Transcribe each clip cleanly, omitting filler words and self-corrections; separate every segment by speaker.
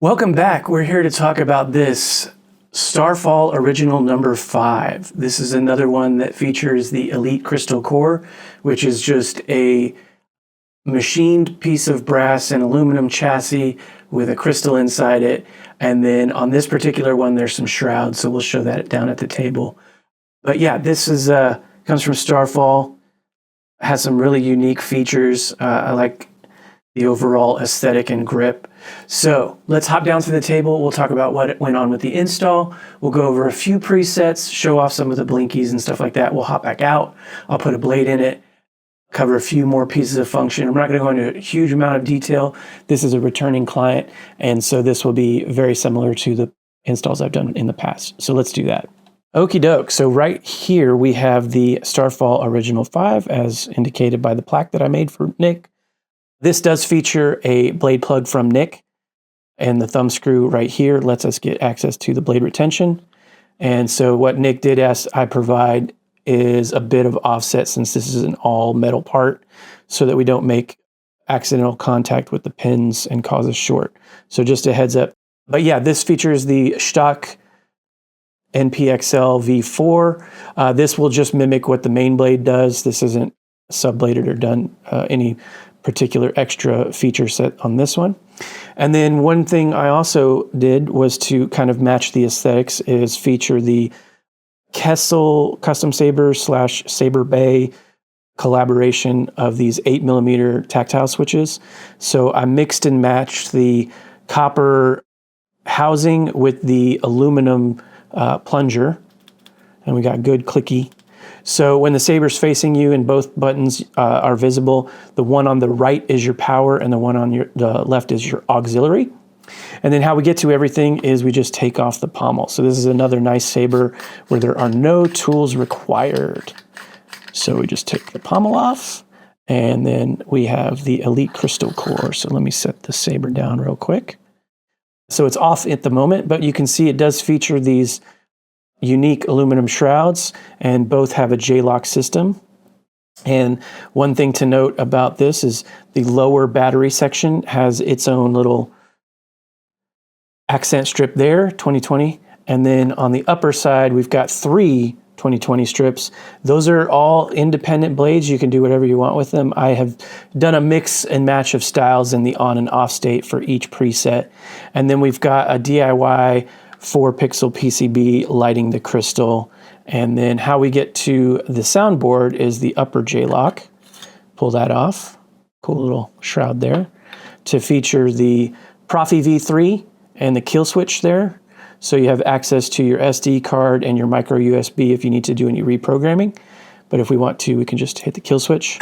Speaker 1: Welcome back. We're here to talk about this Starfall Original number 5. This is another one that features the Elite Crystal Core, which is just a machined piece of brass and aluminum chassis with a crystal inside it. And then on this particular one, there's some shrouds, so we'll show that down at the table. But yeah, this is comes from Starfall. Has some really unique features. I like the overall aesthetic and grip. So let's hop down to the table. We'll talk about what went on with the install. We'll go over a few presets, show off some of the blinkies and stuff like that. We'll hop back out. I'll put a blade in it, cover a few more pieces of function. I'm not going to go into a huge amount of detail. This is a returning client, and so this will be very similar to the installs I've done in the past. So let's do that. Okie doke. So right here we have the Starfall Original 5 as indicated by the plaque that I made for Nick. This does feature a blade plug from Nick, and the thumb screw right here lets us get access to the blade retention. And so what Nick did ask I provide is a bit of offset, since this is an all metal part, so that we don't make accidental contact with the pins and cause a short. So just a heads up. But yeah, this features the Shtok NPXL V4. This will just mimic what the main blade does. This isn't subbladed or done any particular extra feature set on this one. And then one thing I also did was to kind of match the aesthetics is feature the Kessel Custom Sabers / Saberbay collaboration of these 8mm tactile switches. So I mixed and matched the copper housing with the aluminum plunger, and we got good clicky. So when the saber's facing you and both buttons are visible, the one on the right is your power and the one on the left is your auxiliary. And then how we get to everything is we just take off the pommel. So this is another nice saber where there are no tools required. So we just take the pommel off, and then we have the Elite Crystal Core. So let me set the saber down real quick. So it's off at the moment, but you can see it does feature these unique aluminum shrouds, and both have a J-lock system. And one thing to note about this is the lower battery section has its own little accent strip there, 2020. And then on the upper side, we've got 3 2020 strips. Those are all independent blades. You can do whatever you want with them. I have done a mix and match of styles in the on and off state for each preset. And then we've got a DIY 4-pixel PCB lighting the crystal. And then how we get to the soundboard is the upper J-lock. Pull that off. Cool little shroud there. To feature the Proffie V3 and the kill switch there. So you have access to your SD card and your micro USB if you need to do any reprogramming. But if we want to, we can just hit the kill switch,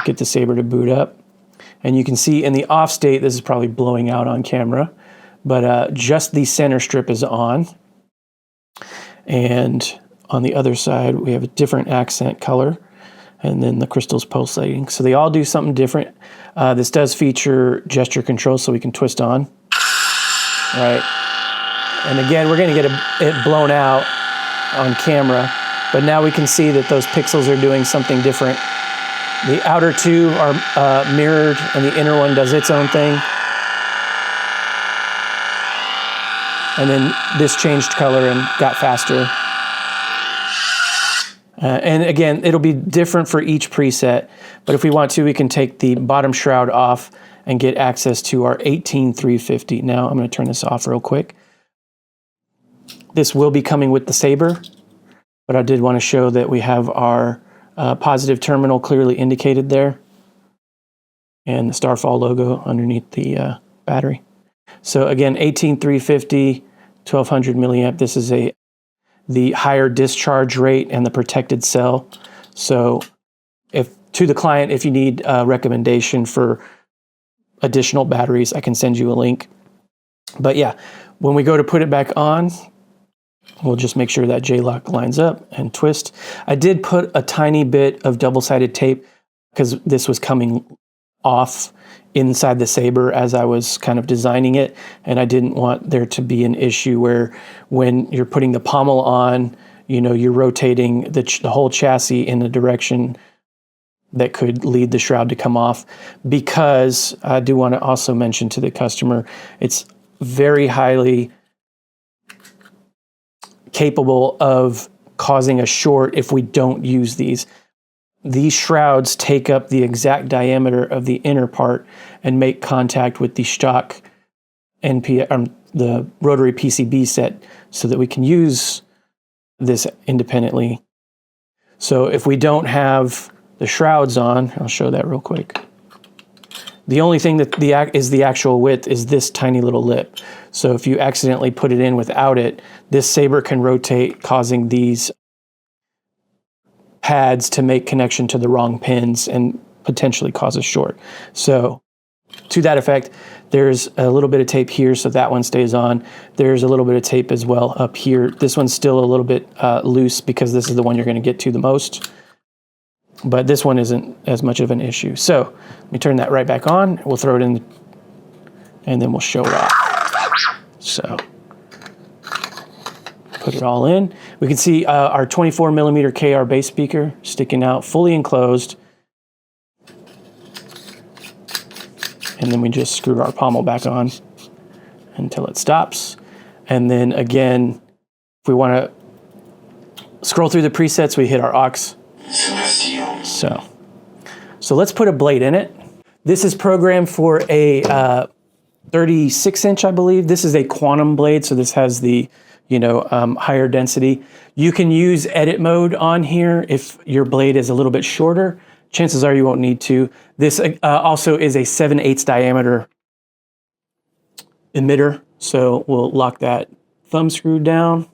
Speaker 1: get the saber to boot up. And you can see in the off state, this is probably blowing out on camera, but just the center strip is on. And on the other side, we have a different accent color, and then the crystal's pulsating. So they all do something different. This does feature gesture control, so we can twist on, right? And again, we're gonna get it blown out on camera, but now we can see that those pixels are doing something different. The outer 2 are mirrored, and the inner one does its own thing. And then this changed color and got faster. And again, it'll be different for each preset, but if we want to, we can take the bottom shroud off and get access to our 18350. Now I'm gonna turn this off real quick. This will be coming with the saber, but I did want to show that we have our positive terminal clearly indicated there, and the Starfall logo underneath the battery. So again, 18350, 1200 milliamp. This is the higher discharge rate and the protected cell. So to the client, if you need a recommendation for additional batteries, I can send you a link. But yeah, when we go to put it back on, we'll just make sure that J-lock lines up and twist. I did put a tiny bit of double-sided tape because this was coming off inside the saber as I was kind of designing it, and I didn't want there to be an issue where when you're putting the pommel on, you know, you're rotating the whole chassis in a direction that could lead the shroud to come off. Because I do want to also mention to the customer, it's very highly capable of causing a short if we don't use these. These shrouds take up the exact diameter of the inner part and make contact with the Shtok the rotary PCB set so that we can use this independently. So if we don't have the shrouds on, I'll show that real quick. The only thing that is the actual width is this tiny little lip. So if you accidentally put it in without it, this saber can rotate, causing these pads to make connection to the wrong pins and potentially cause a short. So to that effect, there's a little bit of tape here, so that one stays on. There's a little bit of tape as well up here. This one's still a little bit loose because this is the one you're going to get to the most. But this one isn't as much of an issue. So let me turn that right back on. We'll throw it in, and then we'll show it off. So put it all in. We can see our 24 millimeter KR bass speaker sticking out, fully enclosed. And then we just screw our pommel back on until it stops. And then again, if we want to scroll through the presets, we hit our aux. So let's put a blade in it. This is programmed for a 36 inch, I believe. This is a quantum blade, so this has the higher density. You can use edit mode on here if your blade is a little bit shorter. Chances are you won't need to. This also is a 7/8 diameter emitter, so we'll lock that thumb screw down,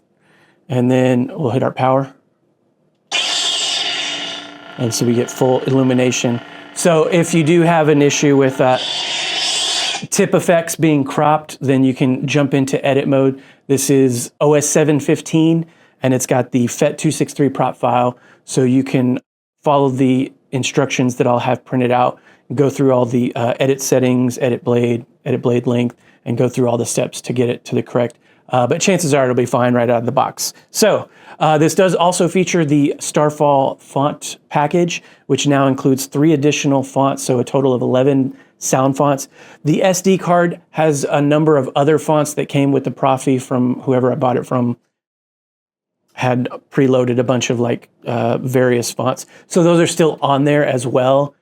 Speaker 1: and then we'll hit our power. And so we get full illumination. So if you do have an issue with tip effects being cropped, then you can jump into edit mode. This is OS 7.15, and it's got the FET263 prop file, so you can follow the instructions that I'll have printed out, go through all the edit settings, edit blade length, and go through all the steps to get it to the correct. But chances are it'll be fine right out of the box. So this does also feature the Starfall font package, which now includes 3 additional fonts, so a total of 11 sound fonts. The SD card has a number of other fonts that came with the Proffie from whoever I bought it from. Had preloaded a bunch of various fonts. So those are still on there as well.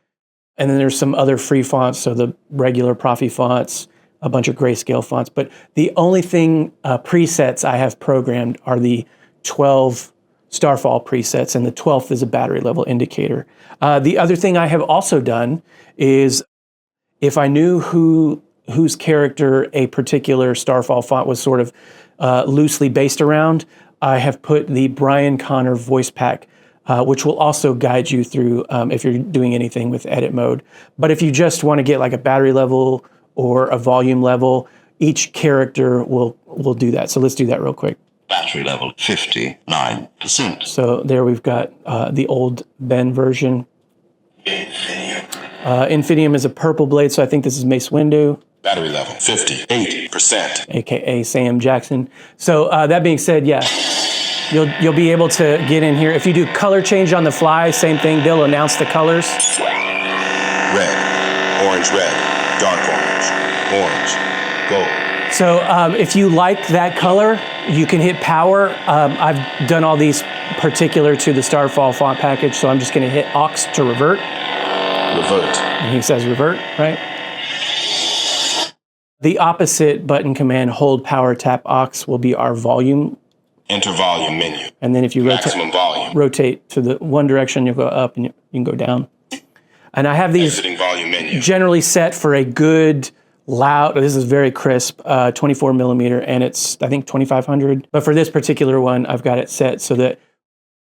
Speaker 1: And then there's some other free fonts, so the regular Proffie fonts, a bunch of grayscale fonts. But the only thing presets I have programmed are the 12 Starfall presets, and the 12th is a battery level indicator. The other thing I have also done is if I knew whose character a particular Starfall font was sort of loosely based around, I have put the Brian Connor voice pack, which will also guide you through if you're doing anything with edit mode. But if you just want to get like a battery level or a volume level, each character will do that. So let's do that real quick.
Speaker 2: Battery level 59%.
Speaker 1: So there we've got the old Ben version. Infinium is a purple blade, so I think this is Mace Windu.
Speaker 2: Battery level 58%.
Speaker 1: AKA Sam Jackson. So that being said, yeah, you'll be able to get in here. If you do color change on the fly, same thing, they'll announce the colors.
Speaker 2: Red, orange, red, dark orange, gold.
Speaker 1: So if you like that color, you can hit power. I've done all these particular to the Starfall font package, so I'm just gonna hit aux to revert.
Speaker 2: Revert.
Speaker 1: And he says revert, right? The opposite button command, hold power tap aux, will be our volume.
Speaker 2: Enter volume menu.
Speaker 1: And then if you
Speaker 2: maximum volume.
Speaker 1: Rotate to the one direction, you'll go up and you can go down. And I have these
Speaker 2: volume menu.
Speaker 1: Generally set for a good, loud, this is very crisp, 24 millimeter, and it's, I think, 2500. But for this particular one, I've got it set so that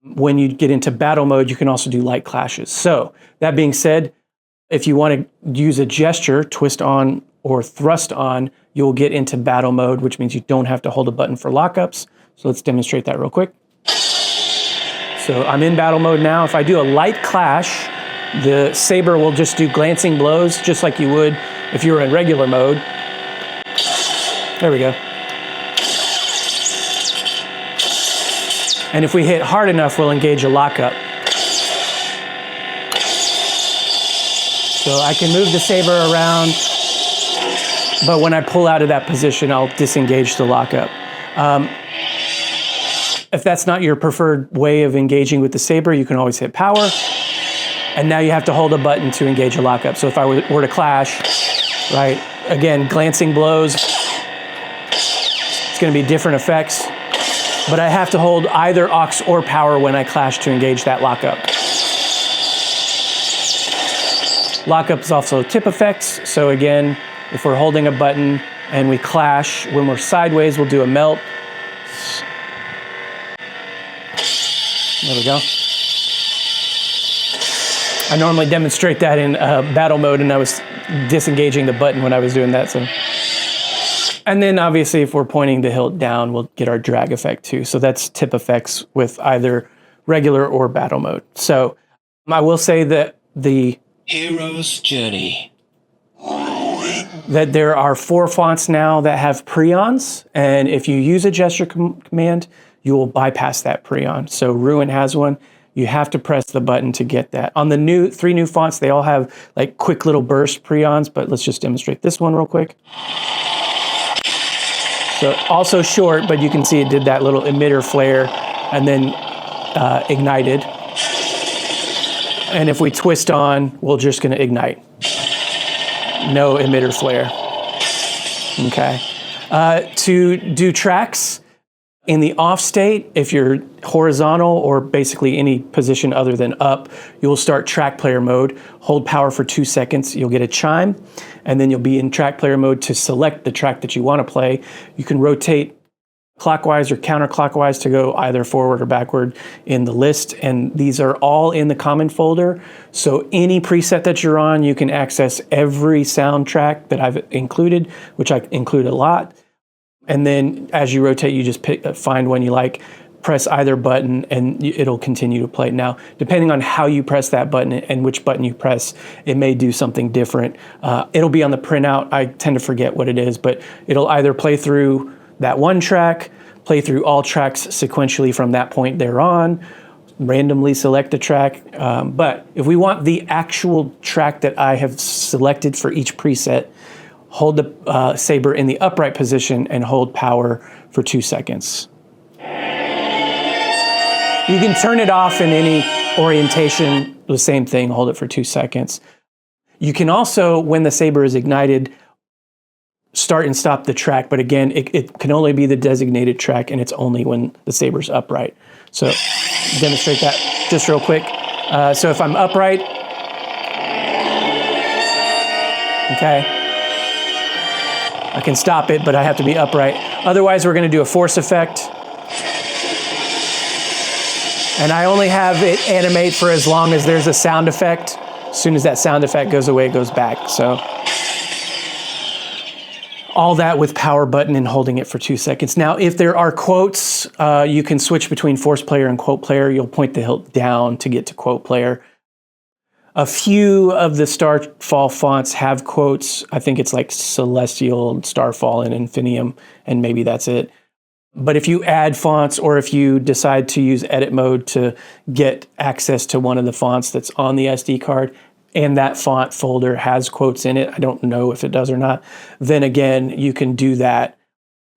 Speaker 1: when you get into battle mode, you can also do light clashes. So that being said, if you want to use a gesture, twist on or thrust on, you'll get into battle mode, which means you don't have to hold a button for lockups. So let's demonstrate that real quick. So I'm in battle mode now. If I do a light clash, the saber will just do glancing blows, just like you would if you were in regular mode. There we go. And if we hit hard enough, we'll engage a lockup. So I can move the saber around. But when I pull out of that position, I'll disengage the lockup. If that's not your preferred way of engaging with the saber, you can always hit power. And now you have to hold a button to engage a lockup. So if I were to clash, right, again, glancing blows, it's going to be different effects. But I have to hold either aux or power when I clash to engage that lockup. Lockup is also tip effects. So again, if we're holding a button and we clash, when we're sideways, we'll do a melt. There we go. I normally demonstrate that in battle mode, and I was disengaging the button when I was doing that. So, and then obviously if we're pointing the hilt down, we'll get our drag effect too. So that's tip effects with either regular or battle mode. So I will say that the
Speaker 2: Hero's Journey.
Speaker 1: that there are 4 fonts now that have preons, and if you use a gesture command, you will bypass that preon. So Ruin has one. You have to press the button to get that. On the 3 new fonts, they all have like quick little burst preons, but let's just demonstrate this one real quick. So also short, but you can see it did that little emitter flare and then ignited. And if we twist on, we're just gonna ignite. No emitter flare. Okay. To do tracks, in the off state, if you're horizontal or basically any position other than up, you'll start track player mode. Hold power for 2 seconds, you'll get a chime, and then you'll be in track player mode to select the track that you want to play. You can rotate clockwise or counterclockwise to go either forward or backward in the list, and these are all in the common folder. So any preset that you're on, you can access every soundtrack that I've included, which I include a lot. And then as you rotate, you just find one you like, press either button, and it'll continue to play. Now, depending on how you press that button and which button you press, it may do something different. It'll be on the printout. I tend to forget what it is, but it'll either play through that one track, play through all tracks sequentially from that point thereon, randomly select a track. But if we want the actual track that I have selected for each preset, hold the saber in the upright position and hold power for 2 seconds. You can turn it off in any orientation, the same thing, hold it for 2 seconds. You can also, when the saber is ignited, start and stop the track, but again, it can only be the designated track, and it's only when the saber's upright. So demonstrate that just real quick. So if I'm upright, okay, I can stop it, but I have to be upright. Otherwise, we're gonna do a force effect. And I only have it animate for as long as there's a sound effect. As soon as that sound effect goes away, it goes back. So all that with power button and holding it for 2 seconds. Now, if there are quotes, you can switch between force player and quote player. You'll point the hilt down to get to quote player. A few of the Starfall fonts have quotes. I think it's like Celestial, Starfall, and Infinium, and maybe that's it. But if you add fonts, or if you decide to use edit mode to get access to one of the fonts that's on the SD card, and that font folder has quotes in it, I don't know if it does or not, then again, you can do that.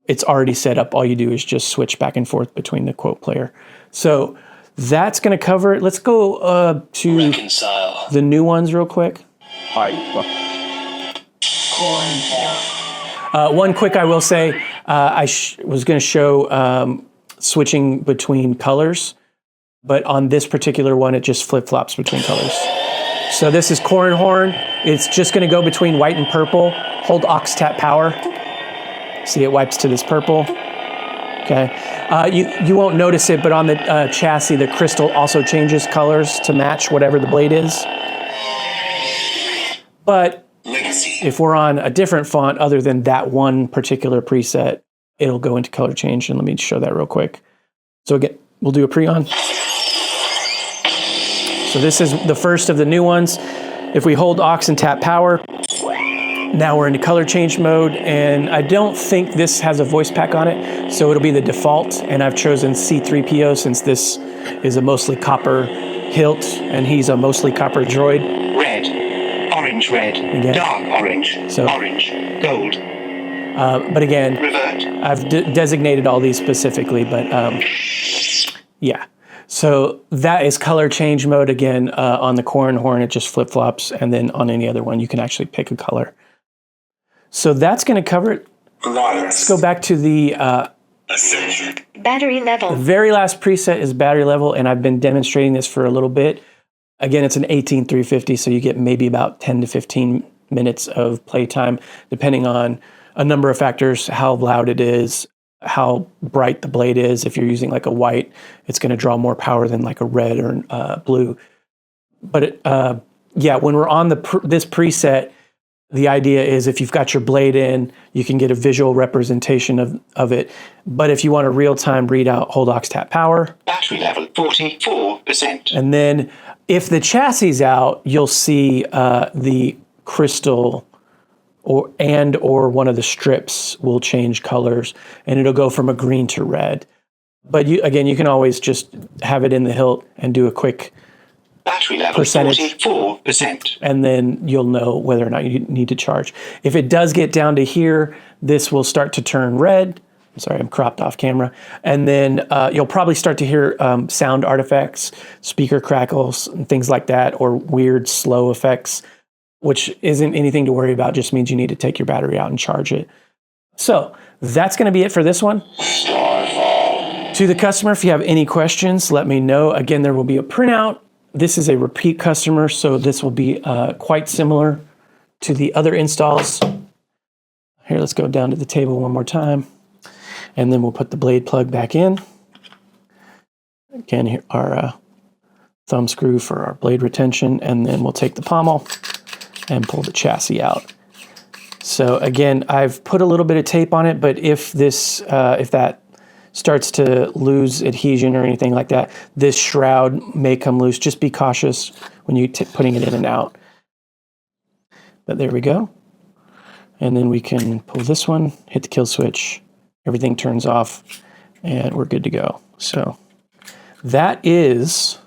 Speaker 1: It's already set up. All you do is just switch back and forth between the quote player. So that's going to cover it. Let's go to
Speaker 2: Reconcile.
Speaker 1: the new ones real quick. One quick, I will say, I was going to show switching between colors, but on this particular one, it just flip-flops between colors. So this is Corn Horn. It's just going to go between white and purple. Hold Aux tap power. See, it wipes to this purple. Okay. You won't notice it, but on the chassis, the crystal also changes colors to match whatever the blade is. But if we're on a different font other than that one particular preset, it'll go into color change. And let me show that real quick. So again, we'll do a pre-on. So this is the first of the new ones. If we hold Aux and tap power, now we're into color change mode, and I don't think this has a voice pack on it, so it'll be the default, and I've chosen C-3PO since this is a mostly copper hilt, and he's a mostly copper droid.
Speaker 2: Red. Orange.
Speaker 3: orange, red,
Speaker 1: Again.
Speaker 3: dark orange,
Speaker 1: So-
Speaker 3: orange, gold,
Speaker 1: But again,
Speaker 3: revert,
Speaker 1: I've designated all these specifically, but yeah. So that is color change mode again. On the core and horn, it just flip-flops, and then on any other one, you can actually pick a color. So that's going to cover it. Let's go back to the
Speaker 4: Battery level.
Speaker 1: very last preset is battery level, and I've been demonstrating this for a little bit. Again, it's an 18350, so you get maybe about 10 to 15 minutes of playtime, depending on a number of factors, how loud it is, how bright the blade is. If you're using like a white, it's going to draw more power than like a red or blue. But yeah, when we're on this preset, the idea is if you've got your blade in, you can get a visual representation of it. But if you want a real-time readout, hold aux tap power.
Speaker 3: battery level 44%,
Speaker 1: And then if the chassis is out, you'll see the crystal or one of the strips will change colors, and it'll go from a green to red. But you can always just have it in the hilt and do a quick
Speaker 3: battery level
Speaker 1: percentage.
Speaker 3: 44%,
Speaker 1: and then you'll know whether or not you need to charge. If it does get down to here, this will start to turn red. I'm sorry, I'm cropped off camera. And then you'll probably start to hear sound artifacts, speaker crackles, and things like that, or weird slow effects, which isn't anything to worry about, just means you need to take your battery out and charge it. So that's going to be it for this one.
Speaker 2: Starfall.
Speaker 1: To the customer, if you have any questions, let me know. Again, there will be a printout. This is a repeat customer, so this will be quite similar to the other installs. Here, let's go down to the table one more time, and then we'll put the blade plug back in. Again, here our thumb screw for our blade retention, and then we'll take the pommel and pull the chassis out. So again, I've put a little bit of tape on it, but if that starts to lose adhesion or anything like that, this shroud may come loose. Just be cautious when you're putting it in and out. But there we go. And then we can pull this one, hit the kill switch, everything turns off, and we're good to go. So that is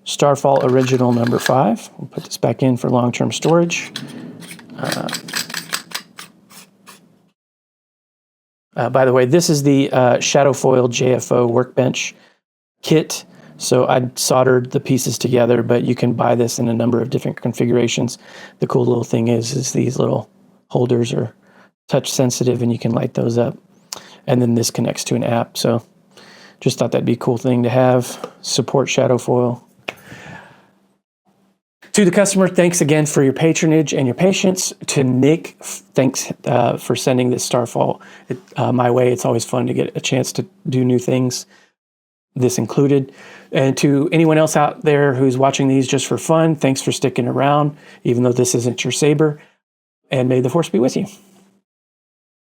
Speaker 1: Starfall Original number 5. We'll put this back in for long-term storage. By the way, this is the Shadowfoil JFO workbench kit. So I soldered the pieces together, but you can buy this in a number of different configurations. The cool little thing is these little holders are touch sensitive, and you can light those up. And then this connects to an app. So just thought that'd be a cool thing to have. Support Shadowfoil. To the customer, thanks again for your patronage and your patience. To Nick, thanks for sending this Starfall my way. It's always fun to get a chance to do new things, this included. And to anyone else out there who's watching these just for fun, thanks for sticking around, even though this isn't your saber. And may the force be with you.